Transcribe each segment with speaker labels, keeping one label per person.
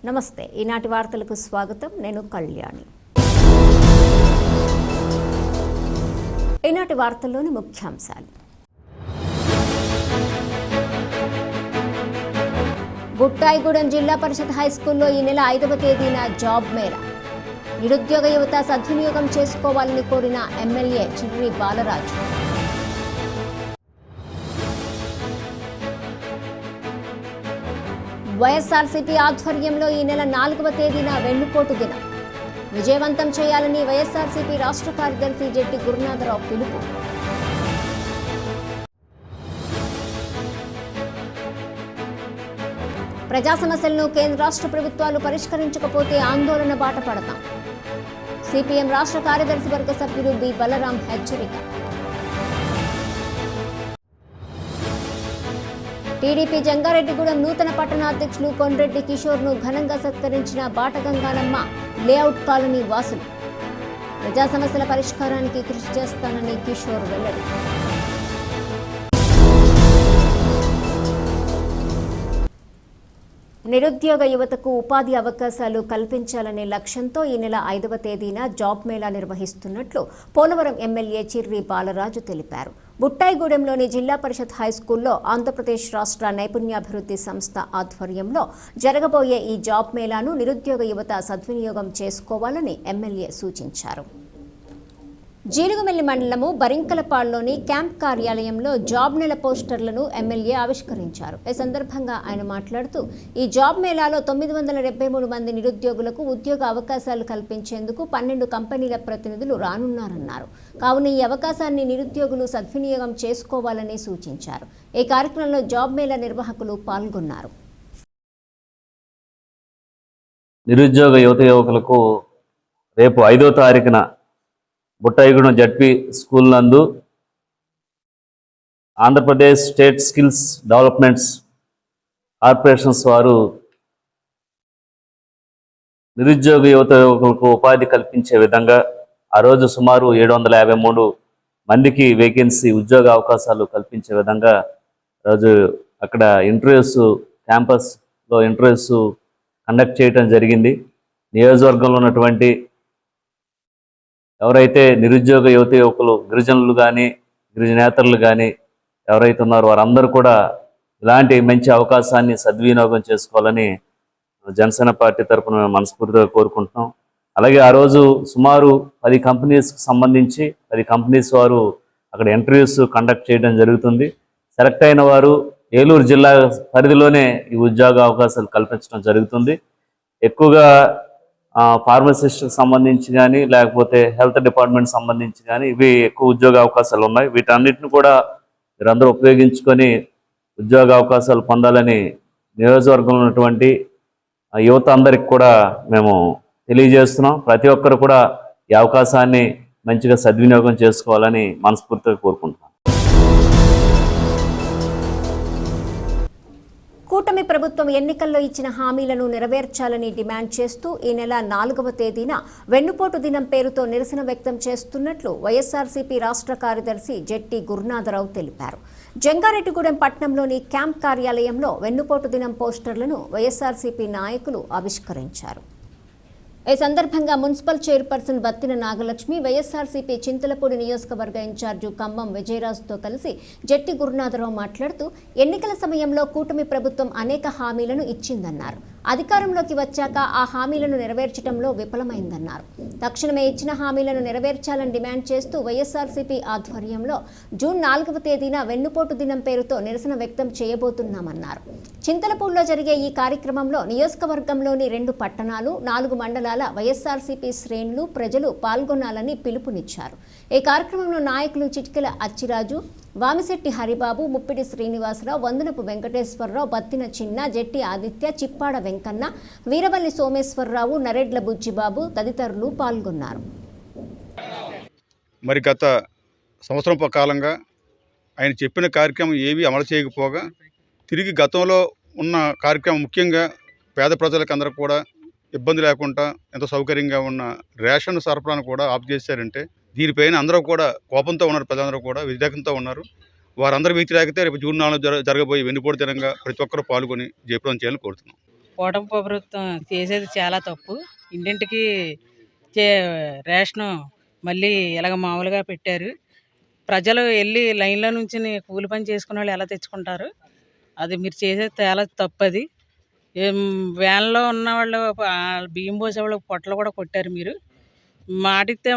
Speaker 1: నమస్తే ఈనాటి వార్తలకు స్వాగతం నేను కళ్యాణి ఈనాటి వార్తల్లోని ముఖ్యాంశాలు బుట్టాయిగూడెం జిల్లా పరిషత్ హైస్కూల్లో ఈ నెల 5వ తేదీన జాబ్ మేళా నిరుద్యోగ యువత సద్వినియోగం చేసుకోవాలని కోరిన ఎమ్మెల్యే చిర్రి బాలరాజు వైఎస్ఆర్సీపీ ఆధ్వర్యంలో ఈ నెల 4వ తేదీన వెన్నుపోటు దినం విజయవంతం చేయాలని వైఎస్ఆర్సీపీ రాష్ట్ర కార్యదర్శి జెట్టి గురునాథరావు పిలుపు. ప్రజా సమస్యలను కేంద్ర రాష్ట్ర ప్రభుత్వాలు పరిష్కరించకపోతే ఆందోళన బాట పడతాం సిపిఎం రాష్ట్ర కార్యదర్శి వర్గ సభ్యులు బి బలరాం హెచ్చరిక. టీడీపీ జంగారెడ్డిగూడెం నూతన పట్టణాధ్యక్షులు కొండ్రెడ్డి కిషోర్ను ఘనంగా సత్కరించిన బాటగంగానమ్మ లేఅవుట్ కాలనీ వాసులు. ప్రజా సమస్యల పరిష్కారానికి కృషి చేస్తానని కిషోర్ వెల్లడి. నిరుద్యోగ యువతకు ఉపాధి అవకాశాలు కల్పించాలనే లక్ష్యంతో ఈ నెల 5వ తేదీన జాబ్ మేళా నిర్వహిస్తున్నట్లు పోలవరం ఎమ్మెల్యే చిర్రి బాలరాజు తెలిపారు. బుట్టాయిగూడెంలోని జిల్లా పరిషత్ హైస్కూల్లో ఆంధ్రప్రదేశ్ రాష్ట్ర నైపుణ్యాభివృద్ధి సంస్థ ఆధ్వర్యంలో జరగబోయే ఈ జాబ్ మేళాను నిరుద్యోగ యువత సద్వినియోగం చేసుకోవాలని ఎమ్మెల్యే సూచించారు. జీలుగుమిల్లి మండలము బరింకలపాడులోని క్యాంప్ కార్యాలయంలో జాబ్ నెల పోస్టర్లను ఎమ్మెల్యే ఆవిష్కరించారు. ఈ సందర్భంగా ఆయన మాట్లాడుతూ ఈ జాబ్ మేళాలో 973 మంది నిరుద్యోగులకు ఉద్యోగ అవకాశాలు కల్పించేందుకు 12 కంపెనీల ప్రతినిధులు రానున్నారన్నారు. కావున ఈ అవకాశాన్ని నిరుద్యోగులు సద్వినియోగం చేసుకోవాలని సూచించారు. ఈ కార్యక్రమంలో జాబ్ మేళా నిర్వాహకులు పాల్గొన్నారు.
Speaker 2: నిరుద్యోగ యువకులకు రేపు 5వ తారీఖున బుట్టాయిగూడెం జడ్పీ స్కూల్ నందు Andhra Pradesh state skills developments corporations వారు నిరుద్యోగ యువకులకు ఉపాధి కల్పించే విధంగా ఆ రోజు సుమారు 753 మందికి వేకెన్సీ ఉద్యోగ అవకాశాలు కల్పించే విధంగా రోజు అక్కడ ఇంటర్వ్యూస్ క్యాంపస్లో ఇంటర్వ్యూస్ కండక్ట్ చేయడం జరిగింది. నియోజకవర్గంలో ఉన్నటువంటి ఎవరైతే నిరుద్యోగ యువకులు గిరిజనులు కానీ గిరిజనేతరులు కానీ ఎవరైతే ఉన్నారో వారందరూ కూడా ఇలాంటి మంచి అవకాశాన్ని సద్వినియోగం చేసుకోవాలని జనసేన పార్టీ తరఫున మేము మనస్ఫూర్తిగా కోరుకుంటున్నాం. అలాగే ఆ రోజు సుమారు 10 కంపెనీస్కి సంబంధించి 10 కంపెనీస్ వారు అక్కడ ఇంటర్వ్యూస్ కండక్ట్ చేయడం జరుగుతుంది. సెలెక్ట్ అయిన వారు ఏలూరు జిల్లా పరిధిలోనే ఈ ఉద్యోగ అవకాశాలు కల్పించడం జరుగుతుంది. ఎక్కువగా ఫార్మసిస్ట్కి సంబంధించి కానీ లేకపోతే హెల్త్ డిపార్ట్మెంట్ సంబంధించి కానీ ఇవి ఎక్కువ ఉద్యోగ అవకాశాలు ఉన్నాయి. వీటన్నిటిని కూడా మీరందరూ ఉపయోగించుకొని ఉద్యోగ అవకాశాలు పొందాలని నియోజకవర్గంలో ఉన్నటువంటి యువత అందరికి కూడా మేము తెలియజేస్తున్నాం. ప్రతి ఒక్కరు కూడా ఈ అవకాశాన్ని మంచిగా సద్వినియోగం చేసుకోవాలని మనస్ఫూర్తిగా కోరుకుంటున్నాం.
Speaker 1: కూటమి ప్రభుత్వం ఎన్నికల్లో ఇచ్చిన హామీలను నెరవేర్చాలని డిమాండ్ చేస్తూ ఈ నెల 4వ తేదీన వెన్నుపోటు దినం పేరుతో నిరసన వ్యక్తం చేస్తున్నట్లు వైఎస్ఆర్సీపీ రాష్ట్ర కార్యదర్శి జెట్టి గురునాథరావు తెలిపారు. జంగారెడ్డిగూడెం పట్టణంలోని క్యాంప్ కార్యాలయంలో వెన్నుపోటు దినం పోస్టర్లను వైఎస్ఆర్సీపీ నాయకులు ఆవిష్కరించారు. ఈ సందర్భంగా మున్సిపల్ చైర్పర్సన్ బత్తిన నాగలక్ష్మి, వైఎస్ఆర్సీపీ చింతలపూడి నియోజకవర్గ ఇన్ఛార్జి ఖమ్మం విజయరాజుతో కలిసి జెట్టి గురునాథరావు మాట్లాడుతూ ఎన్నికల సమయంలో కూటమి ప్రభుత్వం అనేక హామీలను ఇచ్చిందన్నారు. అధికారంలోకి వచ్చాక ఆ హామీలను నెరవేర్చడంలో విఫలమైందన్నారు. తక్షణమే ఇచ్చిన హామీలను నెరవేర్చాలని డిమాండ్ చేస్తూ వైఎస్ఆర్సీపీ ఆధ్వర్యంలో జూన్ 4వ తేదీన వెన్నుపోటు దినం పేరుతో నిరసన వ్యక్తం చేయబోతున్నామన్నారు. చింతలపూడిలో జరిగే ఈ కార్యక్రమంలో నియోజకవర్గంలోని 2 పట్టణాలు 4 మండలాల వైఎస్ఆర్సీపీ శ్రేణులు ప్రజలు పాల్గొనాలని పిలుపునిచ్చారు. ఈ కార్యక్రమంలో నాయకులు చిటికెల అచ్చిరాజు, వామిశెట్టి హరిబాబు, ముప్పిడి శ్రీనివాసరావు, వందనపు వెంకటేశ్వరరావు, బత్తిన చిన్న, జెట్టి ఆదిత్య, చిప్పాడ వెంకన్న, వీరవల్లి సోమేశ్వరరావు, నరెడ్ల బుజ్జిబాబు తదితరులు పాల్గొన్నారు.
Speaker 3: మరి గత సంవత్సరం కాలంగా ఆయన చెప్పిన కార్యక్రమం ఏవి అమలు చేయకపోగా తిరిగి గతంలో ఉన్న కార్యక్రమం ముఖ్యంగా పేద ప్రజలకు అందరూ కూడా ఇబ్బంది లేకుండా ఎంతో సౌకర్యంగా ఉన్న రేషన్ సరఫరాను కూడా ఆఫ్ చేశారంటే దీనిపైన అందరూ కూడా కోపంతో ఉన్నారు. ప్రజలందరూ కూడా వ్యతిరేకంతో ఉన్నారు. వారందరూ వ్యతిరేకతే రేపు జూన్ 4 జరగబోయే వెన్నుపోటు దినంగా ప్రతి ఒక్కరూ పాల్గొని జయప్రదం చేయాలని కోరుతున్నాం.
Speaker 4: కూటమి ప్రభుత్వం చేసేది చాలా తప్పు. ఇంటింటికి రేషను మళ్ళీ ఇలాగ మామూలుగా పెట్టారు. ప్రజలు వెళ్ళి లైన్లో నుంచి కూలి పని చేసుకునే వాళ్ళు ఎలా తెచ్చుకుంటారు? అది మీరు చేసేది చాలా తప్పు. అది వ్యాన్లో ఉన్న వాళ్ళు బియ్యం పోసేవాళ్ళు పొట్టలు కూడా కొట్టారు. మీరు మాటిస్తే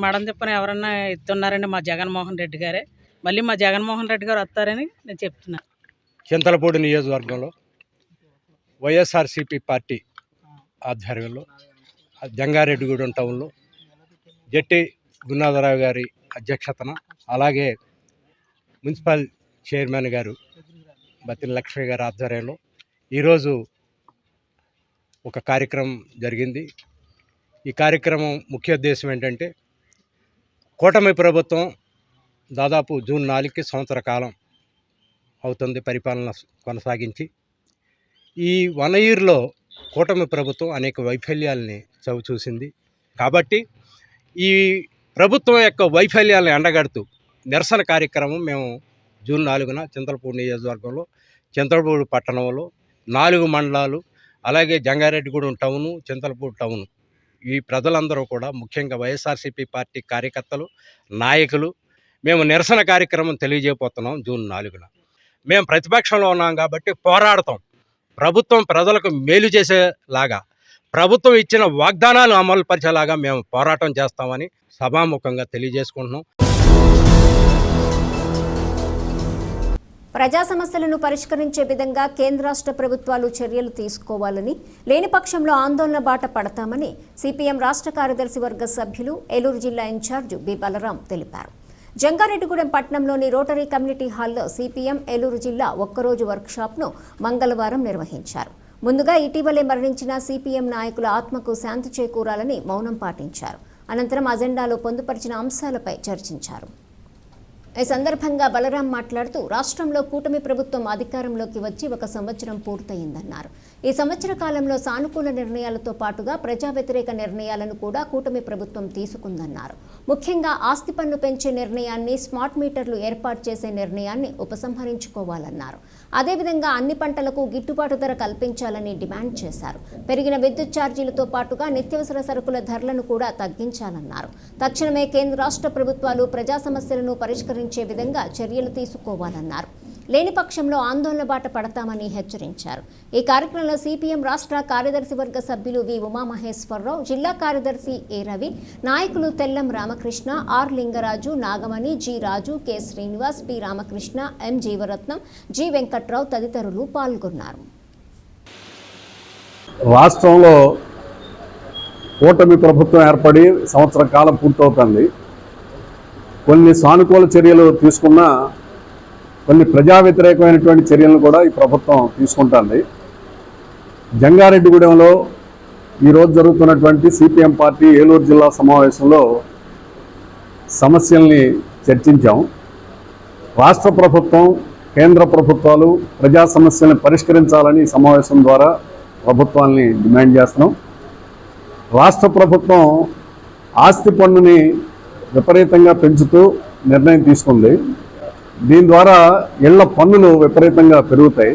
Speaker 4: మడం తిప్పని ఎవరన్నా ఇస్తున్నారండి? మా జగన్మోహన్ రెడ్డి గారే. మళ్ళీ మా జగన్మోహన్ రెడ్డి గారు వస్తారని నేను చెప్తున్నాను.
Speaker 5: చింతలపూడి నియోజకవర్గంలో వైఎస్ఆర్సీపీ పార్టీ ఆధ్వర్యంలో జంగారెడ్డిగూడెం టౌన్లో జట్టి గున్నాథరావు గారి అధ్యక్షతన, అలాగే మున్సిపల్ చైర్మన్ గారు బత్తిన లక్ష్మి గారి ఆధ్వర్యంలో ఈరోజు ఒక కార్యక్రమం జరిగింది. ఈ కార్యక్రమం ముఖ్య ఉద్దేశం ఏంటంటే, కూటమి ప్రభుత్వం దాదాపు జూన్ 4కి సంవత్సర కాలం అవుతుంది పరిపాలన కొనసాగించి. ఈ 1 ఇయర్లో కూటమి ప్రభుత్వం అనేక వైఫల్యాలని చవిచూసింది. కాబట్టి ఈ ప్రభుత్వం యొక్క వైఫల్యాలను ఎండగడుతూ నిరసన కార్యక్రమం మేము జూన్ 4న చింతలపూడి నియోజకవర్గంలో, చింతలపూడి పట్టణంలో 4 మండలాలు, అలాగే జంగారెడ్డిగూడెం టౌను, చింతలపూడి టౌను, ఈ ప్రజలందరూ కూడా ముఖ్యంగా వైఎస్ఆర్సీపీ పార్టీ కార్యకర్తలు, నాయకులు మేము నిరసన కార్యక్రమం తెలియజేయబోతున్నాం. జూన్ 4న మేము ప్రతిపక్షంలో ఉన్నాం కాబట్టి పోరాడతాం. ప్రభుత్వం ప్రజలకు మేలు చేసేలాగా, ప్రభుత్వం ఇచ్చిన వాగ్దానాలు అమలు పరిచేలాగా మేము పోరాటం చేస్తామని సభాముఖంగా తెలియజేసుకుంటున్నాం.
Speaker 1: ప్రజా సమస్యలను పరిష్కరించే విధంగా కేంద్ర రాష్ట్ర ప్రభుత్వాలు చర్యలు తీసుకోవాలని, లేని పక్షంలో ఆందోళన బాట పడతామని సిపిఎం రాష్ట్ర కార్యదర్శి వర్గ సభ్యులు, ఏలూరు జిల్లా ఇన్ఛార్జ్ బి బలరాం తెలిపారు. జంగారెడ్డిగూడెం పట్టణంలోని రోటరీ కమ్యూనిటీ హాల్లో సిపిఎం ఏలూరు జిల్లా ఒక్కరోజు వర్క్షాప్ను మంగళవారం నిర్వహించారు. ముందుగా ఇటీవలే మరణించిన సిపిఎం నాయకుల ఆత్మకు శాంతి చేకూరాలని మౌనం పాటించారు. అనంతరం అజెండాలో పొందుపరిచిన అంశాలపై చర్చించారు. ఈ సందర్భంగా బలరాం మాట్లాడుతూ, రాష్ట్రంలో కూటమి ప్రభుత్వం అధికారంలోకి వచ్చి 1 సంవత్సరం పూర్తయిందన్నారు. ఈ సంవత్సర కాలంలో సానుకూల నిర్ణయాలతో పాటుగా ప్రజా వ్యతిరేక నిర్ణయాలను కూడా కూటమి ప్రభుత్వం తీసుకుందన్నారు. ముఖ్యంగా ఆస్తి పన్ను పెంచే నిర్ణయాన్ని, స్మార్ట్ మీటర్లు ఏర్పాటు చేసే నిర్ణయాన్ని ఉపసంహరించుకోవాలన్నారు. అదేవిధంగా అన్ని పంటలకు గిట్టుబాటు ధర కల్పించాలని డిమాండ్ చేశారు. పెరిగిన విద్యుత్ ఛార్జీలతో పాటుగా నిత్యావసర సరుకుల ధరలను కూడా తగ్గించాలన్నారు. తక్షణమే కేంద్ర రాష్ట్ర ప్రభుత్వాలు ప్రజా సమస్యలను పరిష్కరించే విధంగా చర్యలు తీసుకోవాలన్నారు. లేని పక్షంలో ఆందోళన బాట పడతామని హెచ్చరించారు. ఈ కార్యక్రమంలో సిపిఎం రాష్ట్ర కార్యదర్శి వర్గ సభ్యులు వి ఉమామహేశ్వరరావు, జిల్లా కార్యదర్శి ఏ రవి, నాయకులు Tellam Ramakrishna, R Lingaraju, Nagamani, G Raju, K Srinivas, P Ramakrishna, M Jeevaratnam, G Venkatrao తదితరులు పాల్గొన్నారు.
Speaker 6: రాష్ట్రంలో కూటమి ప్రభుత్వం ఏర్పడి సంవత్సర కాలం పూర్తవుతుంది. కొన్ని సానుకూల చర్యలు తీసుకున్నా కొన్ని ప్రజా వ్యతిరేకమైనటువంటి చర్యలను కూడా ఈ ప్రభుత్వం తీసుకుంటుంది. జంగారెడ్డిగూడెంలో ఈరోజు జరుగుతున్నటువంటి సిపిఎం పార్టీ ఏలూరు జిల్లా సమావేశంలో సమస్యల్ని చర్చించాం. రాష్ట్ర ప్రభుత్వం, కేంద్ర ప్రభుత్వాలు ప్రజా సమస్యలను పరిష్కరించాలని సమావేశం ద్వారా ప్రభుత్వాన్ని డిమాండ్ చేస్తున్నాం. రాష్ట్ర ప్రభుత్వం ఆస్తి పన్నుని విపరీతంగా పెంచుతూ నిర్ణయం తీసుకుంది. దీని ద్వారా ఇళ్ల పన్నులు విపరీతంగా పెరుగుతాయి.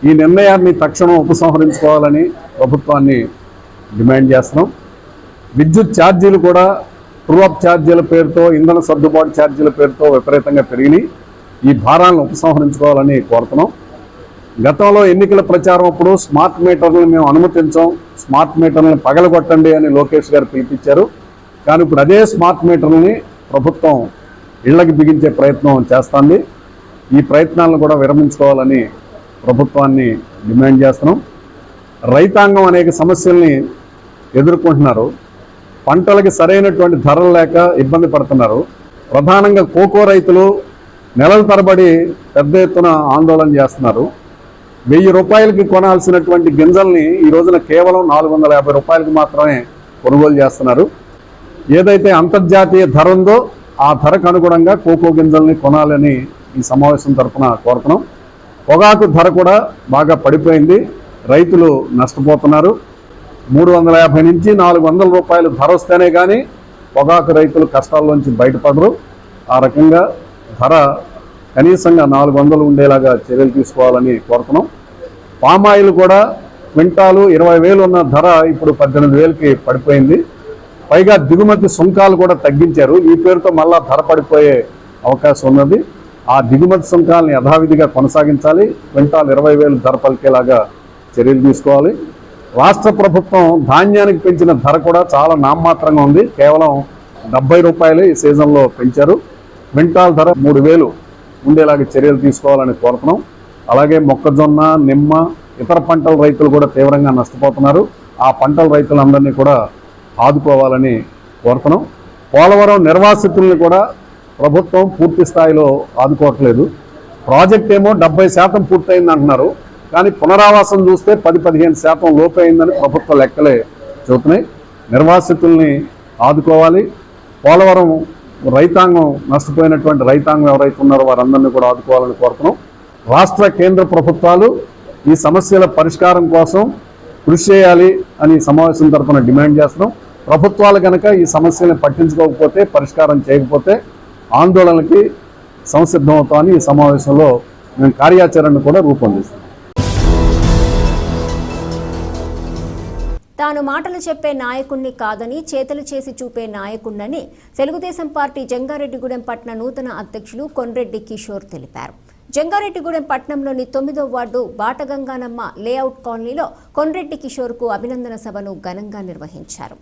Speaker 6: ఈ నిర్ణయాన్ని తక్షణం ఉపసంహరించుకోవాలని ప్రభుత్వాన్ని డిమాండ్ చేస్తున్నాం. విద్యుత్ ఛార్జీలు కూడా ట్రూ-అప్ ఛార్జీల పేరుతో, ఇంధన సర్దుబాటు ఛార్జీల పేరుతో విపరీతంగా పెరిగినాయి. ఈ భారాలను ఉపసంహరించుకోవాలని కోరుతున్నాం. గతంలో ఎన్నికల ప్రచారం అప్పుడు స్మార్ట్ మీటర్లను మేము అనుమతించాం, స్మార్ట్ మీటర్లను పగలగొట్టండి అని లోకేష్ గారు పిలిపించారు. కానీ ఇప్పుడు అదే స్మార్ట్ మీటర్లని ప్రభుత్వం ఇళ్లకి బిగించే ప్రయత్నం చేస్తుంది. ఈ ప్రయత్నాలను కూడా విరమించుకోవాలని ప్రభుత్వాన్ని డిమాండ్ చేస్తున్నాం. రైతాంగం అనేక సమస్యల్ని ఎదుర్కొంటున్నారు. పంటలకి సరైనటువంటి ధరలు లేక ఇబ్బంది పడుతున్నారు. ప్రధానంగా కోకో రైతులు నెలల తరబడి పెద్ద ఎత్తున ఆందోళన చేస్తున్నారు. 1000 రూపాయలకి కొనాల్సినటువంటి గింజల్ని ఈ రోజున కేవలం 450 రూపాయలకి మాత్రమే కొనుగోలు చేస్తున్నారు. ఏదైతే అంతర్జాతీయ ధర ఉందో ఆ ధరకు అనుగుణంగా కోకో గింజల్ని కొనాలని ఈ సమావేశం తరఫున కోరుతున్నాం. పొగాకు ధర కూడా బాగా పడిపోయింది. రైతులు నష్టపోతున్నారు. 350 నుంచి 400 రూపాయలు ధర వస్తేనే కానీ పొగాకు రైతులు కష్టాల్లోంచి బయటపడరు. ఆ రకంగా ధర కనీసంగా 400 ఉండేలాగా చర్యలు తీసుకోవాలని కోరుతున్నాం. పామాయిల్ కూడా క్వింటాలు 20,000 ఉన్న ధర ఇప్పుడు 18,000కి పడిపోయింది. పైగా దిగుమతి సుంకాలు కూడా తగ్గించారు. ఈ పేరుతో మళ్ళా ధర పడిపోయే అవకాశం ఉన్నది. ఆ దిగుమతి సుంకాలని యథావిధిగా కొనసాగించాలి. క్వింటాల్ 20,000 ధర పలికేలాగా చర్యలు తీసుకోవాలి. రాష్ట్ర ప్రభుత్వం ధాన్యానికి పెంచిన ధర కూడా చాలా నామమాత్రంగా ఉంది. కేవలం 70 రూపాయలు ఈ సీజన్లో పెంచారు. క్వింటాల్ ధర 3,000 ఉండేలాగా చర్యలు తీసుకోవాలని కోరుతున్నాం. అలాగే మొక్కజొన్న, నిమ్మ, ఇతర పంటల రైతులు కూడా తీవ్రంగా నష్టపోతున్నారు. ఆ పంటల రైతులందరినీ కూడా ఆదుకోవాలని కోరుతున్నాం. పోలవరం నిర్వాసితుల్ని కూడా ప్రభుత్వం పూర్తి స్థాయిలో ఆదుకోవట్లేదు. ప్రాజెక్ట్ ఏమో 70% పూర్తయింది అంటున్నారు. కానీ పునరావాసం చూస్తే 10-15% లోపే అయిందని ప్రభుత్వ లెక్కలే చెబుతున్నాయి. నిర్వాసితుల్ని ఆదుకోవాలి. పోలవరం రైతాంగం, నష్టపోయినటువంటి రైతాంగం ఎవరైతే ఉన్నారో వారందరినీ కూడా ఆదుకోవాలని కోరుతున్నాం. రాష్ట్ర కేంద్ర ప్రభుత్వాలు ఈ సమస్యల పరిష్కారం కోసం కృషి చేయాలి అని సమావేశం తరఫున డిమాండ్ చేస్తున్నాం. ప్రభుత్వాలు కనుక ఈ సమస్యలను పట్టించుకోకపోతే, పరిష్కారం చేయకపోతే ఆందోళనకి సంసిద్ధమవుతామని ఈ సమావేశంలో మేము కార్యాచరణను కూడా రూపొందిస్తాం.
Speaker 1: తాను మాటలు చెప్పే నాయకుణ్ణి కాదని చేతలు చేసి చూపే నాయకుణ్ణని తెలుగుదేశం పార్టీ జంగారెడ్డిగూడెం పట్టణ నూతన అధ్యక్షులు కొండ్రెడ్డి కిషోర్ తెలిపారు. జంగారెడ్డిగూడెం పట్టణంలోని 9వ వార్డు బాటగంగానమ్మ లేఅవుట్ కాలనీలో కొండ్రెడ్డి కిషోర్కు అభినందన సభను ఘనంగా నిర్వహించారు.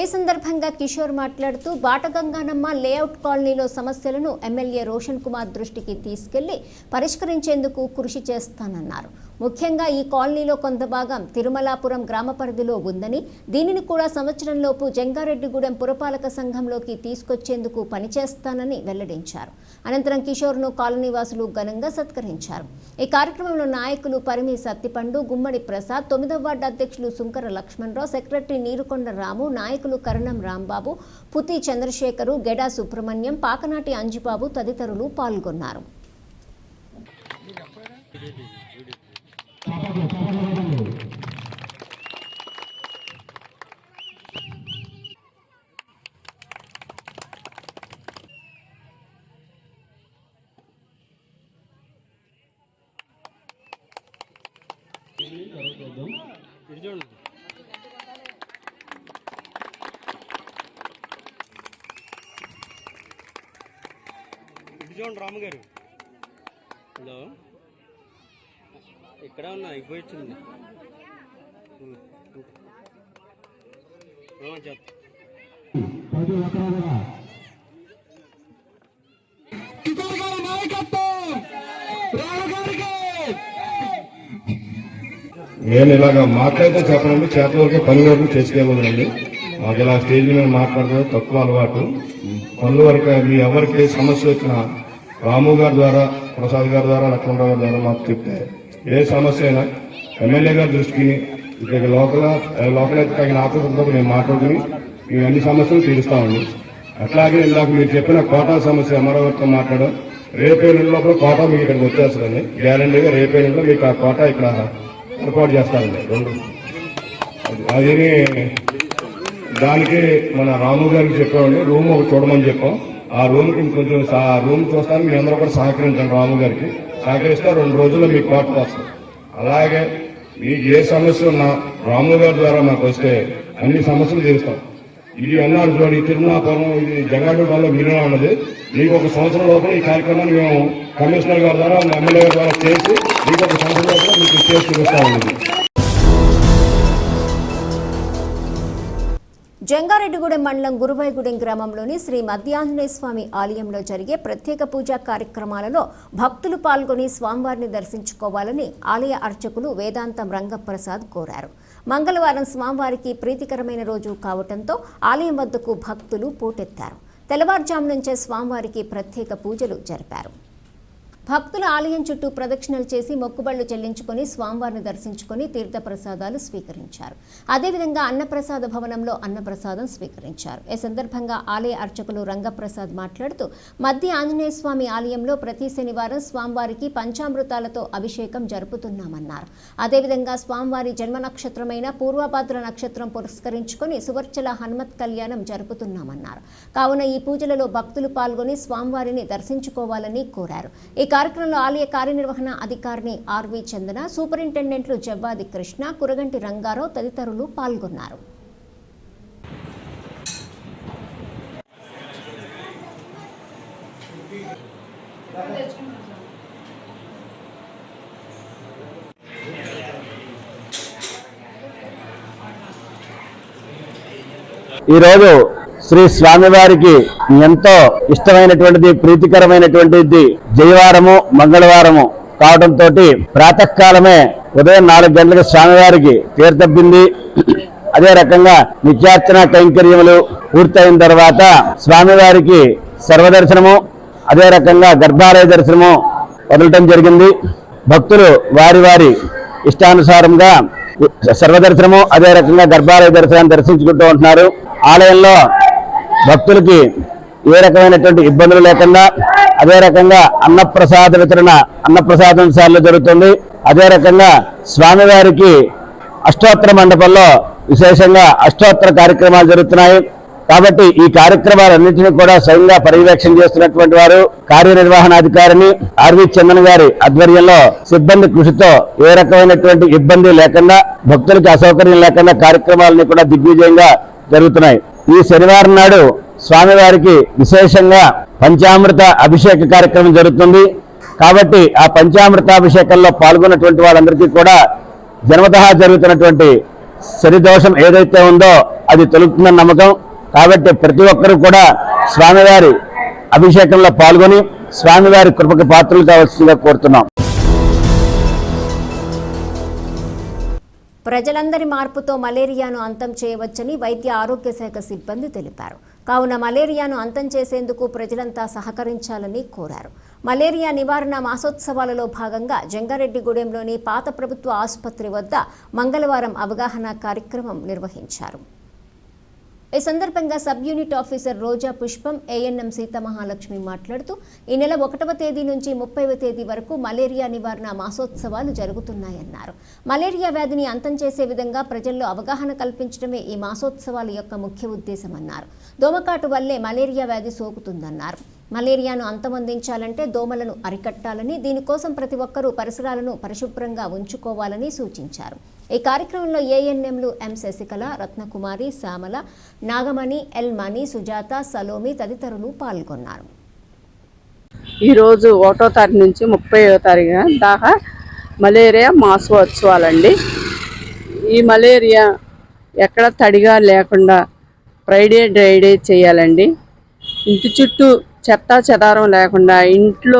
Speaker 1: ఈ సందర్భంగా కిషోర్ మాట్లాడుతూ బాటగంగానమ్మ లేఅవుట్ కాలనీలో సమస్యలను ఎమ్మెల్యే రోషన్ కుమార్ దృష్టికి తీసుకెళ్లి పరిష్కరించేందుకు కృషి చేస్తానన్నారు. ముఖ్యంగా ఈ కాలనీలో కొంత భాగం తిరుమలాపురం గ్రామ పరిధిలో ఉందని, దీనిని కూడా సంవత్సరంలోపు జంగారెడ్డిగూడెం పురపాలక సంఘంలోకి తీసుకొచ్చేందుకు పనిచేస్తానని వెల్లడించారు. అనంతరం కిషోర్ను కాలనీవాసులు ఘనంగా సత్కరించారు. ఈ కార్యక్రమంలో నాయకులు పరిమి సత్తిపండు, గుమ్మడి ప్రసాద్, 9వ వార్డు అధ్యక్షులు సుంకర లక్ష్మణరావు, సెక్రటరీ నీరుకొండ రాము, నాయకులు కరణం రాంబాబు, పుతి చంద్రశేఖరు, గెడా సుబ్రహ్మణ్యం, పాకనాటి అంజుబాబు తదితరులు పాల్గొన్నారు.
Speaker 7: రాము గారు, హలో, ఇక్కడ ఉన్నా అయిపోయింది.
Speaker 8: నేను ఇలాగ మాట్లాడితే చెప్పనండి, చేతల వరకు పని వరకు చేసుకెళ్ళదండి. మాకు ఇలా స్టేజ్ మీద మాట్లాడడం తక్కువ అలవాటు. పనుల వరకు మీ ఎవరికి సమస్య వచ్చినా రాము గారి ద్వారా, ప్రసాద్ గారి ద్వారా, లక్ష్మణరావు గారి ద్వారా మాకు చెప్తే ఏ సమస్య అయినా ఎమ్మెల్యే గారి దృష్టికి, ఇక్కడ లోకల్ అయితే తగిన ఆఫీసర్తో మేము మాట్లాడుకుని మేము అన్ని సమస్యలు తీరుస్తామండి. అట్లాగే ఇందాక మీరు చెప్పిన కోటా సమస్య అమరావతితో మాట్లాడడం, రేపే నెల లోపల కోటా మీకు ఇక్కడికి వచ్చేస్తుందండి. గ్యారంటీగా రేపే నెలలో మీకు ఆ కోటా ఇక్కడ ఏర్పాటు చేస్తారండి. అది దానికి మన రాము గారికి చెప్పామండి, రూమ్ ఒకటి చూడమని చెప్పాం. ఆ రూమ్కి ఇంకొంచెం రూమ్ చూస్తాను మీ అందరూ కూడా సహకరించండి. రాము గారికి సహకరిస్తే 2 రోజుల్లో మీకు కోట వస్తుంది. అలాగే మీకు ఏ సమస్య ఉన్నా రాము గారి ద్వారా మాకు వస్తే అన్ని సమస్యలు తీరుస్తాం. ఇది అన్నారు చూడండి, తిరుమలాపురం, ఇది జంగారెడ్డిగూడెంలో విలీనం ఉన్నది. మీకు 1 సంవత్సరం లోపల ఈ కార్యక్రమాన్ని మేము కమిషనర్ గారి ద్వారా, ఎమ్మెల్యే గారి ద్వారా చేసి మీకు 1 సంవత్సరం లోపల మీకు చేసి చూపిస్తామండి.
Speaker 1: జంగారెడ్డిగూడెం మండలం గురువాయిగూడెం గ్రామంలోని శ్రీ మధ్యాంజనేయ స్వామి ఆలయంలో జరిగే ప్రత్యేక పూజా కార్యక్రమాలలో భక్తులు పాల్గొని స్వామివారిని దర్శించుకోవాలని ఆలయ అర్చకులు వేదాంతం రంగప్రసాద్ కోరారు. మంగళవారం స్వామివారికి ప్రీతికరమైన రోజు కావడంతో ఆలయం వద్దకు భక్తులు పోటెత్తారు. తెల్లవారుజాము నుంచే స్వామివారికి ప్రత్యేక పూజలు జరిపారు. భక్తులు ఆలయం చుట్టూ ప్రదక్షిణలు చేసి మొక్కుబళ్లు చెల్లించుకుని స్వామివారిని దర్శించుకుని తీర్థ ప్రసాదాలు స్వీకరించారు. అదేవిధంగా అన్నప్రసాద భవనంలో అన్నప్రసాదం స్వీకరించారు. ఈ సందర్భంగా ఆలయ అర్చకులు రంగప్రసాద్ మాట్లాడుతూ మధ్య ఆంజనేయ స్వామి ఆలయంలో ప్రతి శనివారం స్వామివారికి పంచామృతాలతో అభిషేకం జరుపుతున్నామన్నారు. అదేవిధంగా స్వామివారి జన్మ నక్షత్రమైన పూర్వభాద్ర నక్షత్రం పురస్కరించుకుని సువర్చల హనుమత్ కళ్యాణం జరుపుతున్నామన్నారు. కావున ఈ పూజలలో భక్తులు పాల్గొని స్వామివారిని దర్శించుకోవాలని కోరారు. ఈ కార్యక్రమంలో ఆలయ కార్యనిర్వహణ అధికారిని ఆర్వి చందన, సూపరింటెండెంట్లు జవ్వాది కృష్ణ, కురగంటి రంగారావు తదితరులు పాల్గొన్నారు.
Speaker 9: ఈరోజు శ్రీ స్వామివారికి ఎంతో ఇష్టమైనటువంటిది, ప్రీతికరమైనటువంటిది జయవారము, మంగళవారము కావడంతో ప్రాతకాలమే ఉదయం 4 గంటలకు స్వామివారికి తీర్థబింది, అదే రకంగా నిత్యార్చన కైంకర్యములు పూర్తయిన తర్వాత స్వామివారికి సర్వదర్శనము, అదే రకంగా గర్భాలయ దర్శనము వదలటం జరిగింది. భక్తులు వారి వారి ఇష్టానుసారంగా సర్వదర్శనము, అదే రకంగా గర్భాలయ దర్శనాన్ని దర్శించుకుంటూ ఉంటున్నారు. ఆలయంలో భక్తులకి ఏ రకమైనటువంటి ఇబ్బందులు లేకుండా అదే రకంగా అన్నప్రసాద వితరణ అన్నప్రసాదం సార్లు జరుగుతుంది. అదే రకంగా స్వామివారికి అష్టోత్తర మండపంలో విశేషంగా అష్టోత్తర కార్యక్రమాలు జరుగుతున్నాయి. కాబట్టి ఈ కార్యక్రమాలన్నింటినీ కూడా స్వయంగా పర్యవేక్షణ చేస్తున్నటువంటి వారు కార్యనిర్వహణాధికారిని ఆర్వి చందన్ గారి ఆధ్వర్యంలో సిబ్బంది కృషితో ఏ రకమైనటువంటి ఇబ్బంది లేకుండా, భక్తులకి అసౌకర్యం లేకుండా కార్యక్రమాలన్నీ కూడా దిగ్విజయంగా జరుగుతున్నాయి. ఈ శనివారం నాడు స్వామివారికి విశేషంగా పంచామృత అభిషేక కార్యక్రమం జరుగుతుంది. కాబట్టి ఆ పంచామృతాభిషేకంలో పాల్గొన్నటువంటి వాళ్ళందరికీ కూడా జన్మతః జరుగుతున్నటువంటి శనిదోషం ఏదైతే ఉందో అది తొలుగుతుందని నమ్మకం. కాబట్టి ప్రతి ఒక్కరూ కూడా స్వామివారి అభిషేకంలో పాల్గొని స్వామివారి కృపకు పాత్రలు కావాల్సిందిగా కోరుతున్నాం.
Speaker 1: ప్రజలందరి మార్పుతో మలేరియాను అంతం చేయవచ్చని వైద్య ఆరోగ్య శాఖ సిబ్బంది తెలిపారు. కావున మలేరియాను అంతం చేసేందుకు ప్రజలంతా సహకరించాలని కోరారు. మలేరియా నివారణ మాసోత్సవాలలో భాగంగా జంగారెడ్డిగూడెంలోని పాత ప్రభుత్వ ఆసుపత్రి వద్ద మంగళవారం అవగాహన కార్యక్రమం నిర్వహించారు. ఈ సందర్భంగా సబ్ యూనిట్ ఆఫీసర్ రోజా పుష్పం, ఏఎన్ఎం సీతామహాలక్ష్మి మాట్లాడుతూ ఈ నెల 1వ తేదీ నుంచి 30వ తేదీ వరకు మలేరియా నివారణ మాసోత్సవాలు జరుగుతున్నాయన్నారు. మలేరియా వ్యాధిని అంతం చేసే విధంగా ప్రజల్లో అవగాహన కల్పించడమే ఈ మాసోత్సవాల యొక్క ముఖ్య ఉద్దేశమన్నారు. దోమకాటు వల్లే మలేరియా వ్యాధి సోకుతుందన్నారు. మలేరియాను అంతమొందించాలంటే దోమలను అరికట్టాలని, దీనికోసం ప్రతి ఒక్కరూ పరిసరాలను పరిశుభ్రంగా ఉంచుకోవాలని సూచించారు. ఈ కార్యక్రమంలో ఏఎన్ఎంలు ఎం శశికళ, రత్నకుమారి, శ్యామల, నాగమణి, ఎల్ మణి, సుజాత, సలోమి తదితరులు పాల్గొన్నారు.
Speaker 10: ఈరోజు 1వ తారీఖు నుంచి 30వ తారీఖు దాకా మలేరియా మాసోత్సవాలండి. ఈ మలేరియా ఎక్కడ తడిగా లేకుండా ఫ్రైడే డ్రైడే చేయాలండి. ఇంటి చుట్టూ చెత్త చెదారం లేకుండా ఇంట్లో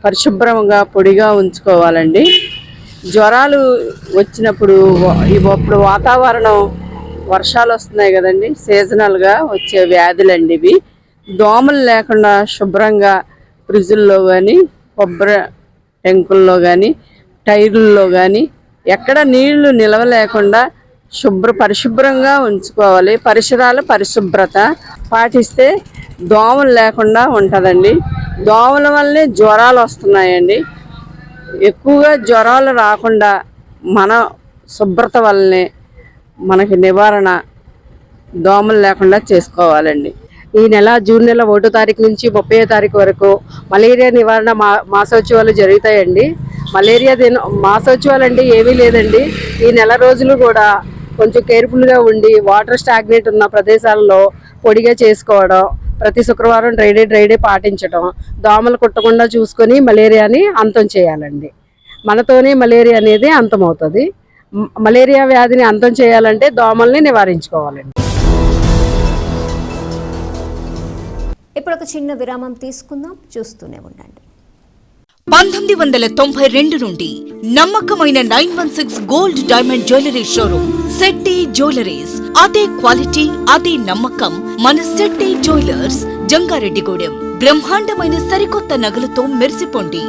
Speaker 10: పరిశుభ్రంగా పొడిగా ఉంచుకోవాలండి. జ్వరాలు వచ్చినప్పుడు ఇప్పుడు వాతావరణం వర్షాలు వస్తున్నాయి కదండి, సీజనల్గా వచ్చే వ్యాధులండి ఇవి. దోమలు లేకుండా శుభ్రంగా ఫ్రిడ్జుల్లో కానీ, కొబ్బరి టెంకుల్లో కానీ, టైర్లలో కానీ ఎక్కడ నీళ్లు నిలవ లేకుండా పరిశుభ్రంగా ఉంచుకోవాలి. పరిసరాల పరిశుభ్రత పాటిస్తే దోమలు లేకుండా ఉంటుందండి. దోమల వల్లనే జ్వరాలు వస్తున్నాయండి. ఎక్కువగా జ్వరాలు రాకుండా మన శుభ్రత వల్లనే మనకి నివారణ దోమలు లేకుండా చేసుకోవాలండి.
Speaker 11: ఈ నెల జూన్ నెల 1వ తారీఖు నుంచి 30వ తారీఖు వరకు మలేరియా నివారణ మాసోత్సవాలు జరుగుతాయండి. మలేరియా మాసోత్సవాలు అంటే ఏమీ లేదండి. ఈ నెల రోజులు కూడా కొంచెం కేర్ఫుల్గా ఉండి వాటర్ స్టాగ్నేట్ ఉన్న ప్రదేశాల్లో పొడిగా చేసుకోవడం, ప్రతి శుక్రవారం డ్రైడే పాటించడం, దోమలు కుట్టకుండా చూసుకొని మలేరియాని అంతం చేయాలండి. మనతోనే మలేరియా అనేది అంతమవుతుంది. మలేరియా వ్యాధిని అంతం చేయాలంటే దోమల్ని నివారించుకోవాలండి.
Speaker 1: ఇప్పుడు ఒక చిన్న విరామం తీసుకుందాం, చూస్తూనే ఉండండి.
Speaker 12: 1992 నుండి నమ్మకమైన 916 gold diamond jewellery showroom Shetty jewelleries. అదే క్వాలిటీ, అదే నమ్మకం మన శెట్టి జ్యువెలర్స్, జంగారెడ్డిగూడెం. బ్రహ్మాండమైన సరికొత్త నగలతో మెరిసిపోండి.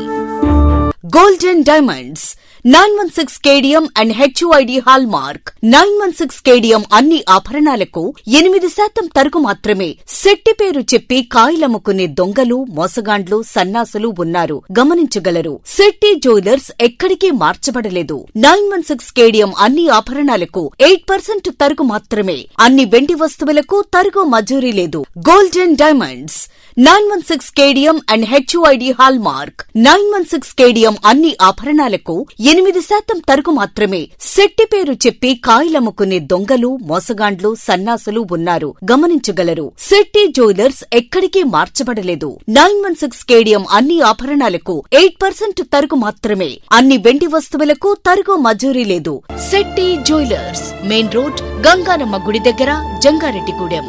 Speaker 12: Golden diamonds 916 KDM and HUID hallmark. 916 KDM అన్ని ఆభరణాలకు 8% తరుగు మాత్రమే. శెట్టి పేరు చెప్పి కాయలమ్ముకునే దొంగలు, మోసగాండ్లు, సన్నాసులు ఉన్నారు, గమనించగలరు. శెట్టి జ్యువెలర్స్ ఎక్కడికి మార్చబడలేదు. 916 కేడియం అన్ని ఆభరణాలకు 8% తరుగు మాత్రమే. అన్ని వెండి వస్తువులకు తరుగు మజూరీ లేదు. Golden diamonds 916 KDM and HUID hallmark. 916 KDM అన్ని ఆభరణాలకు 8% తరుగు మాత్రమే. శెట్టి పేరు చెప్పి కాయలమ్ముకునే దొంగలు, మోసగాండ్లు, సన్నాసులు ఉన్నారు, గమనించగలరు. శెట్టి జ్యువెలర్స్ ఎక్కడికి మార్చబడలేదు. 916 KDM అన్ని ఆభరణాలకు 8% తరుగు మాత్రమే. అన్ని వెండి వస్తువులకు తరుగు మజూరీ లేదు. Shetty jewellers, main road, Ganganamma గుడి దగ్గర, జంగారెడ్డిగూడెం.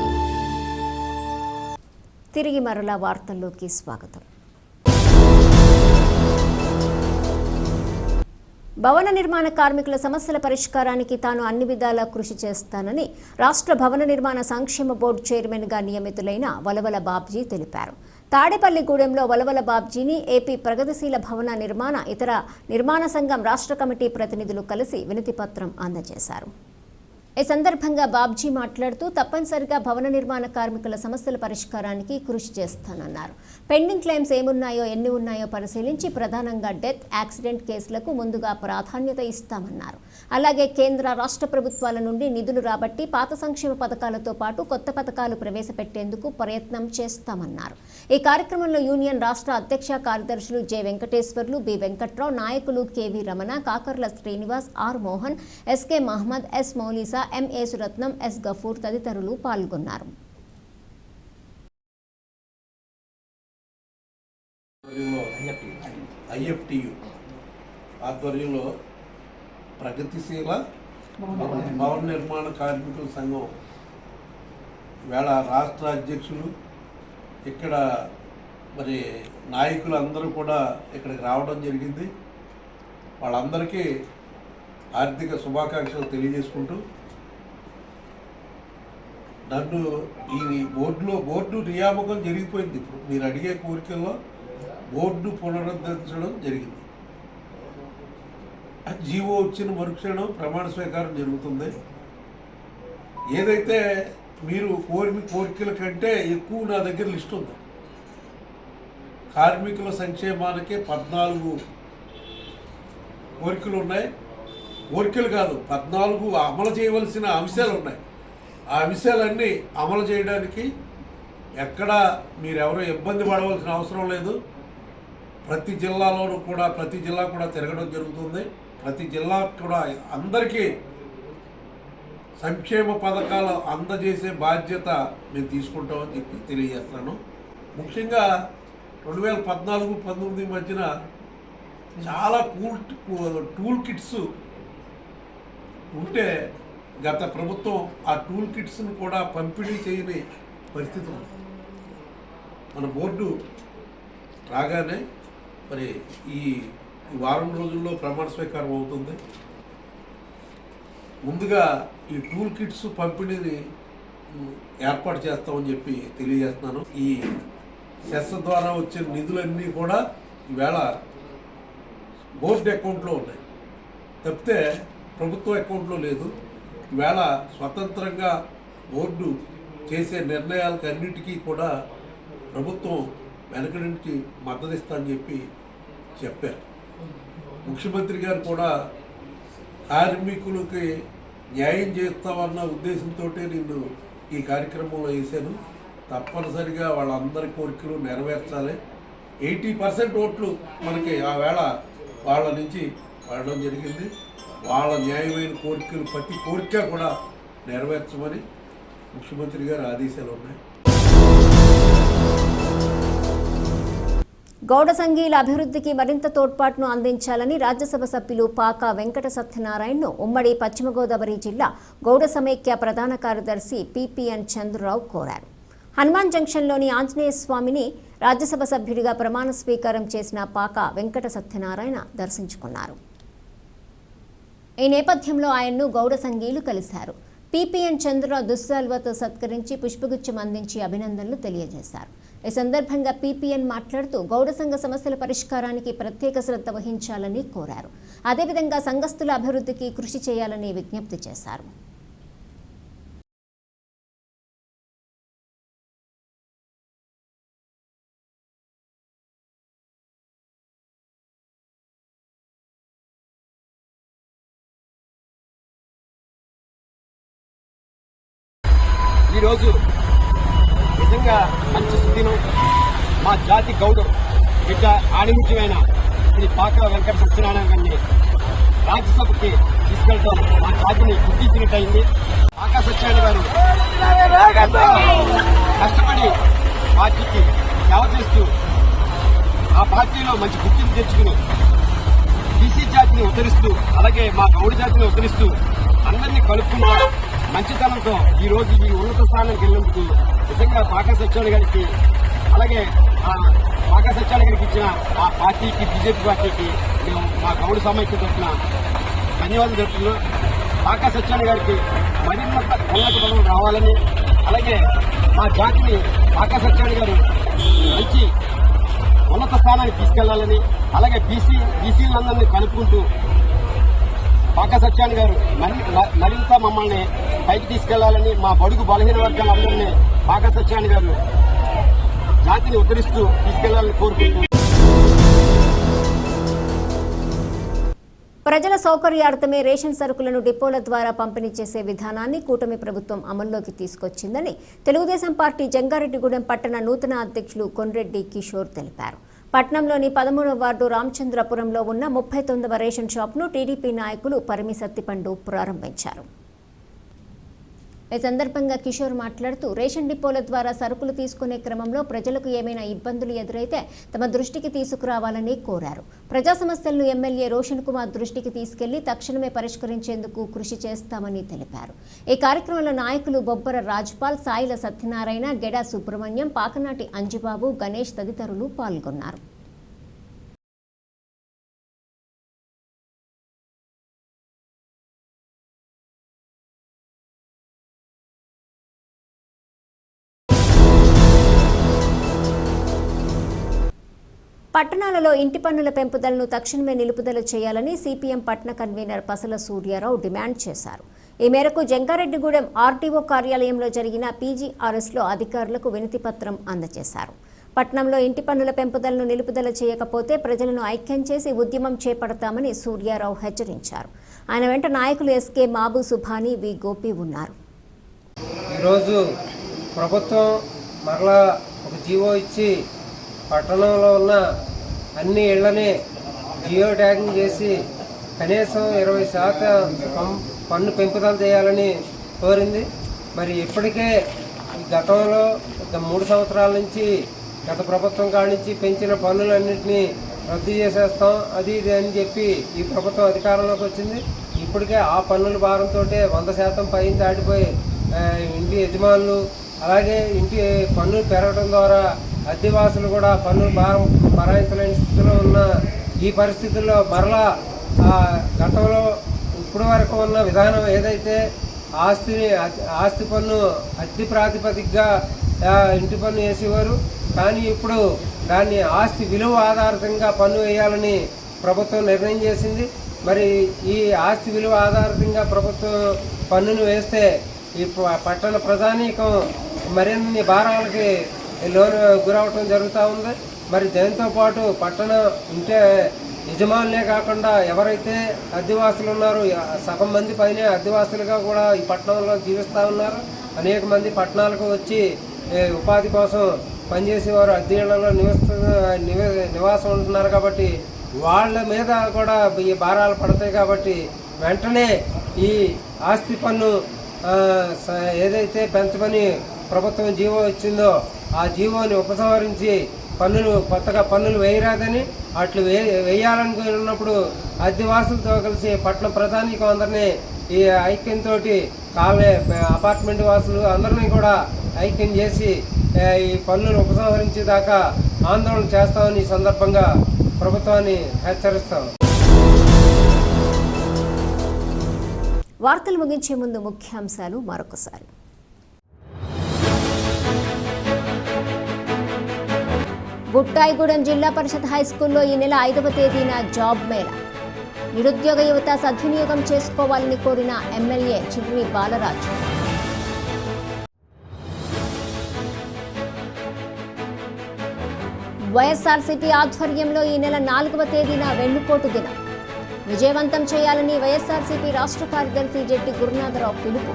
Speaker 1: తిరిగి మరలా వార్తల్లోకి స్వాగతం. భవన నిర్మాణ కార్మికుల సమస్యల పరిష్కారానికి తాను అన్ని విధాలా కృషి చేస్తానని రాష్ట్ర భవన నిర్మాణ సంక్షేమ బోర్డు చైర్మన్గా నియమితులైన వలవల బాబ్జీ తెలిపారు. తాడేపల్లిగూడెంలో వలవల బాబ్జీని ఏపీ ప్రగతిశీల భవన నిర్మాణ ఇతర నిర్మాణ సంఘం రాష్ట్ర కమిటీ ప్రతినిధులు కలిసి వినతిపత్రం అందజేశారు. ఈ సందర్భంగా బాబ్జీ మాట్లాడుతూ తప్పనిసరిగా భవన నిర్మాణ కార్మికుల సమస్యల పరిష్కారానికి కృషి చేస్తానన్నారు. పెండింగ్ క్లెయిమ్స్ ఏమున్నాయో, ఎన్ని ఉన్నాయో పరిశీలించి ప్రధానంగా డెత్, యాక్సిడెంట్ కేసులకు ముందుగా ప్రాధాన్యత ఇస్తామన్నారు. అలాగే కేంద్ర, రాష్ట్ర ప్రభుత్వాల నుండి నిధులు రాబట్టి పాత సంక్షేమ పథకాలతో పాటు కొత్త పథకాలు ప్రవేశపెట్టేందుకు ప్రయత్నం చేస్తామన్నారు. ఈ కార్యక్రమంలో యూనియన్ రాష్ట్ర అధ్యక్ష కార్యదర్శులు జె వెంకటేశ్వర్లు, బి వెంకట్రావు, నాయకులు KV Ramana, Kakarla Srinivas, R Mohan, SK Mohammed, S Moulisa, M Yesuratnam, S Gafoor తదితరులు పాల్గొన్నారు.
Speaker 13: ఐఎఫ్టియు ఆధ్వర్యంలో ప్రగతిశీల భవన నిర్మాణ కార్మికుల సంఘం వేళ రాష్ట్ర అధ్యక్షులు ఇక్కడ మరి నాయకులు అందరూ కూడా ఇక్కడికి రావడం జరిగింది. వాళ్ళందరికీ ఆర్థిక శుభాకాంక్షలు తెలియజేసుకుంటూ నన్ను ఈ బోర్డు నియామకం జరిగిపోయింది. ఇప్పుడు మీరు అడిగే కోరికల్లో బోర్డు పునరుద్ధరించడం జరిగింది. జీవో వచ్చిన మరుక్షణం ప్రమాణ స్వీకారం జరుగుతుంది. ఏదైతే మీరు కోరికల కంటే ఎక్కువ నా దగ్గర లిస్ట్ ఉంది. కార్మికుల సంక్షేమానికి 14 కోరికలు ఉన్నాయి. కోరికలు కాదు, 14 అమలు చేయవలసిన అంశాలు ఉన్నాయి. ఆ అంశాలన్నీ అమలు చేయడానికి ఎక్కడ మీరెవరో ఇబ్బంది పడవలసిన అవసరం లేదు. ప్రతి జిల్లా కూడా తిరగడం జరుగుతుంది. ప్రతి జిల్లా కూడా అందరికీ సంక్షేమ పథకాలు అందజేసే బాధ్యత మేము తీసుకుంటామని చెప్పి తెలియజేస్తున్నాను. ముఖ్యంగా 2014-19 మధ్యన చాలా టూల్ కిట్స్ ఉంటే గత ప్రభుత్వం ఆ టూల్ కిట్స్ను కూడా పంపిణీ చేయని పరిస్థితి ఉంది. మన బోర్డు రాగానే మరి ఈ వారం రోజుల్లో ప్రమాణ స్వీకారం అవుతుంది. ముందుగా ఈ టూల్ కిట్స్ పంపిణీని ఏర్పాటు చేస్తామని చెప్పి తెలియజేస్తున్నాను. ఈ సెస్ ద్వారా వచ్చిన నిధులన్నీ కూడా ఈవేళ బోర్డు అకౌంట్లో ఉన్నాయి, తప్పితే ప్రభుత్వ అకౌంట్లో లేదు. ఈవేళ స్వతంత్రంగా బోర్డు చేసే నిర్ణయాలకు అన్నిటికీ కూడా ప్రభుత్వం వెనక నుంచి మద్దతు ఇస్తామని చెప్పారు. ముఖ్యమంత్రి గారు కూడా కార్మికులకి న్యాయం చేస్తామన్న ఉద్దేశంతో నిన్ను ఈ కార్యక్రమంలో వేశాను. తప్పనిసరిగా వాళ్ళందరి కోరికలు నెరవేర్చాలి. 80% ఓట్లు మనకి ఆ వేళ వాళ్ళ నుంచి పడడం జరిగింది. వాళ్ళ న్యాయమైన కోరికలు ప్రతి కోరిక కూడా నెరవేర్చమని ముఖ్యమంత్రి గారి ఆదేశాలు ఉన్నాయి.
Speaker 1: గౌడ సంఘీయుల అభివృద్ధికి మరింత తోడ్పాటును అందించాలని రాజ్యసభ సభ్యులు పాకా వెంకట సత్యనారాయణను ఉమ్మడి పశ్చిమ గోదావరి జిల్లా గౌడ సమైక్య ప్రధాన కార్యదర్శి పిపిఎన్ చంద్రరావు కోరారు. హనుమాన్ జంక్షన్లోని ఆంజనేయ స్వామిని రాజ్యసభ సభ్యుడిగా ప్రమాణ స్వీకారం చేసిన పాకా వెంకట సత్యనారాయణ దర్శించుకున్నారు. ఈ నేపథ్యంలో ఆయన్ను గౌడ సంఘీయులు కలిశారు. పిపిఎన్ చంద్రరావు దుస్సాల్వతో సత్కరించి పుష్పగుచ్చం అందించి అభినందనలు తెలియజేశారు. ఈ సందర్భంగా పిపిఎన్ మాట్లాడుతూ గౌడ సంఘ సమస్యల పరిష్కారానికి ప్రత్యేక శ్రద్ధ వహించాలని కోరారు. అదేవిధంగా సంఘస్థుల అభివృద్ధికి కృషి చేయాలని విజ్ఞప్తి చేశారు.
Speaker 14: ఈరోజు
Speaker 5: నిజంగా మంచి సుదినం. మా జాతి గౌరవం బిడ్డ ఆణిముత్యమైన శ్రీ పాక వెంకట సత్యనారాయణ గారిని రాజ్యసభకి తీసుకెళ్తాం మా జాతిని గుర్తించినట్టయింది. పాక సత్యనారాయణ గారు కష్టపడి పార్టీకి సేవ చేస్తూ ఆ పార్టీలో మంచి గుర్తింపు తెచ్చుకుని బీసీ జాతిని ఉద్ధరిస్తూ అలాగే మా గౌడ జాతిని ఉద్ధరిస్తూ అందరినీ కలుపుకుంటూ మంచితనంతో ఈ రోజు ఈ ఉన్నత స్థానానికి వెళ్ళినందుకు నిజంగా పాక సత్యనారాయణ గారికి అలాగే పాక సత్యనారాయణ గారికి ఇచ్చిన ఆ పార్టీకి బీజేపీ పార్టీకి మేము మా గౌడ సమైక్య తరఫున ధన్యవాదాలు తెలుపుతున్నాం. పాక సత్యనారాయణ గారికి మరిన్నత ఉన్నత పదవులు రావాలని అలాగే మా జాతిని పాక సత్యనారాయణ గారు మంచి ఉన్నత స్థానానికి తీసుకెళ్లాలని అలాగే బీసీలందరినీ కలుపుకుంటూ పాక సత్యనారాయణ గారు మరింత మమ్మల్ని పైకి తీసుకెళ్లాలని మా బడుగు బలహీన వర్గాలందరినీ పాక సత్యనారాయణ గారు జాతిని ఉద్ధరిస్తూ తీసుకెళ్లాలని కోరుకుంటూ
Speaker 1: ప్రజల సౌకర్యార్థమే రేషన్ సరుకులను డిపోల ద్వారా పంపిణీ చేసే విధానాన్ని కూటమి ప్రభుత్వం అమల్లోకి తీసుకొచ్చిందని తెలుగుదేశం పార్టీ జంగారెడ్డిగూడెం పట్టణ నూతన అధ్యక్షులు కొన్రెడ్డి కిషోర్ తెలిపారు. పట్నంలోని 13వ వార్డు రామచంద్రపురంలో ఉన్న 39వ రేషన్ షాప్ను టీడీపీ నాయకులు పరిమి సత్తిపండు ప్రారంభించారు. ఈ సందర్భంగా కిషోర్ మాట్లాడుతూ రేషన్ డిపోల ద్వారా సరుకులు తీసుకునే క్రమంలో ప్రజలకు ఏమైనా ఇబ్బందులు ఎదురైతే తమ దృష్టికి తీసుకురావాలని కోరారు. ప్రజా సమస్యలను ఎమ్మెల్యే రోషన్ కుమార్ దృష్టికి తీసుకెళ్లి తక్షణమే పరిష్కరించేందుకు కృషి చేస్తామని తెలిపారు. ఈ కార్యక్రమంలో నాయకులు బొబ్బర రాజ్పాల్, సాయిల సత్యనారాయణ, గెడా సుబ్రహ్మణ్యం, పాకనాటి అంజుబాబు, గణేష్ తదితరులు పాల్గొన్నారు. పట్టణాలలో ఇంటి పన్నుల పెంపుదలను తక్షణమే నిలుపుదల చేయాలని సిపిఎం పట్టణ కన్వీనర్ పసల సూర్యారావు డిమాండ్ చేశారు. ఈ మేరకు జంగారెడ్డిగూడెం ఆర్టీఓ కార్యాలయంలో జరిగిన పీజీఆర్ఎస్లో అధికారులకు వినతి పత్రం అందజేశారు. పట్టణంలో ఇంటి పన్నుల పెంపుదలను నిలుపుదల చేయకపోతే ప్రజలను ఐక్యం చేసి ఉద్యమం చేపడతామని సూర్యారావు హెచ్చరించారు. ఆయన వెంట నాయకులు ఎస్కే మాబు, సుభాని, వి గోపి ఉన్నారు.
Speaker 14: ఈరోజు ప్రభుత్వం మరలా ఒక జీవో ఇచ్చి పట్టణంలో ఉన్న అన్ని ఇళ్లని జియో ట్యాగింగ్ చేసి కనీసం 20% పన్ను పెంపుదల చేయాలని కోరింది. మరి ఇప్పటికే ఈ గతంలో 3 సంవత్సరాల నుంచి గత ప్రభుత్వం కాడి నుంచి పెంచిన పన్నులన్నింటినీ రద్దు చేసేస్తాం అది ఇది అని చెప్పి ఈ ప్రభుత్వం అధికారంలోకి వచ్చింది. ఇప్పటికే ఆ పన్నుల భారంతో 100% పైన దాటిపోయి ఇంటి యజమానులు అలాగే ఇంటి పన్నులు పెరగడం ద్వారా అద్దెవాసులు కూడా పన్నులు భారం భరాయించలేని స్థితిలో ఉన్న ఈ పరిస్థితుల్లో మరలా గతంలో ఇప్పటి వరకు ఉన్న విధానం ఏదైతే ఆస్తి పన్ను అద్దె ప్రాతిపదికగా ఇంటి పన్ను వేసేవారు, కానీ ఇప్పుడు దాన్ని ఆస్తి విలువ ఆధారితంగా పన్ను వేయాలని ప్రభుత్వం నిర్ణయం చేసింది. మరి ఈ ఆస్తి విలువ ఆధారితంగా ప్రభుత్వం పన్నును వేస్తే ఈ పట్టణ ప్రజానీకం మరిన్ని భారాలకి గురవటం జరుగుతూ ఉంది. మరి దాంతోపాటు పట్టణ ఇంటే యజమానులే కాకుండా ఎవరైతే అద్దెవాసులు ఉన్నారో సగం మంది పైనే అద్దెవాసులుగా కూడా ఈ పట్టణంలో జీవిస్తూ ఉన్నారు. అనేక మంది పట్టణాలకు వచ్చి ఉపాధి కోసం పనిచేసేవారు అద్దెళ్లలో నివాసం ఉంటున్నారు. కాబట్టి వాళ్ళ మీద కూడా ఈ భారాలు పడతాయి. కాబట్టి వెంటనే ఈ ఆస్తి పన్ను ఏదైతే పెంచమని ప్రభుత్వం జీవో ఇచ్చిందో ఆ జీవోని ఉపసంహరించి కొత్తగా పన్నులు వేయరాదని అట్లు వేయాలనుకున్నప్పుడు అద్దెవాసులతో కలిసి పట్టణ ప్రజానీకం అందరినీ ఈ ఐక్యంతో కాలనీ అపార్ట్మెంట్ వాసులు అందరినీ కూడా ఐక్యం చేసి ఈ పన్నులు ఉపసంహరించేదాకా ఆందోళన చేస్తామని ఈ సందర్భంగా ప్రభుత్వాన్ని హెచ్చరిస్తాం.
Speaker 1: వార్తలు ముగించే ముందు ముఖ్యాంశాలు మరొకసారి. బుట్టాయిగూడెం జిల్లా పరిషత్ హైస్కూల్లో ఈ నెల 5వ తేదీన జాబ్ మేళా. నిరుద్యోగ యువత సద్వినియోగం చేసుకోవాలని కోరిన ఎమ్మెల్యే చిర్రి బాలరాజు. వైఎస్ఆర్సీపీ ఆధ్వర్యంలో ఈ నెల 4వ తేదీన వెన్నుపోటు దినం విజయవంతం చేయాలని వైఎస్ఆర్సీపీ రాష్ట్ర కార్యదర్శి జెట్టి గురునాథరావు పిలుపు.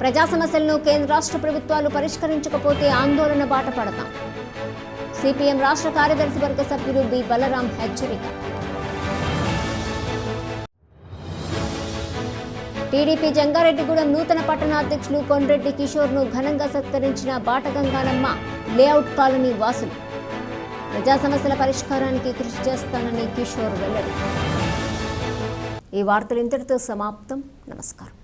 Speaker 1: ప్రజా సమస్యలను కేంద్ర రాష్ట్ర ప్రభుత్వాలు పరిష్కరించకపోతే ఆందోళన బాట పడతాం. సిపిఎం రాష్ట్ర కార్యదర్శి వర్గ సభ్యులు బి బలరాం హెచ్చరిక. టీడీపీ జంగారెడ్డిగూడెం నూతన పట్టణాధ్యక్షులు కొండ్రెడ్డి కిషోర్ను ఘనంగా సత్కరించిన బాటగంగానమ్మ లేఅవుట్ కాలనీ వాసులు. ప్రజా సమస్యల పరిష్కారానికి కృషి చేస్తానని కిషోర్ వెల్లడి. ఈ వార్తలు ఇంతటితో సమాప్తం. నమస్కారం.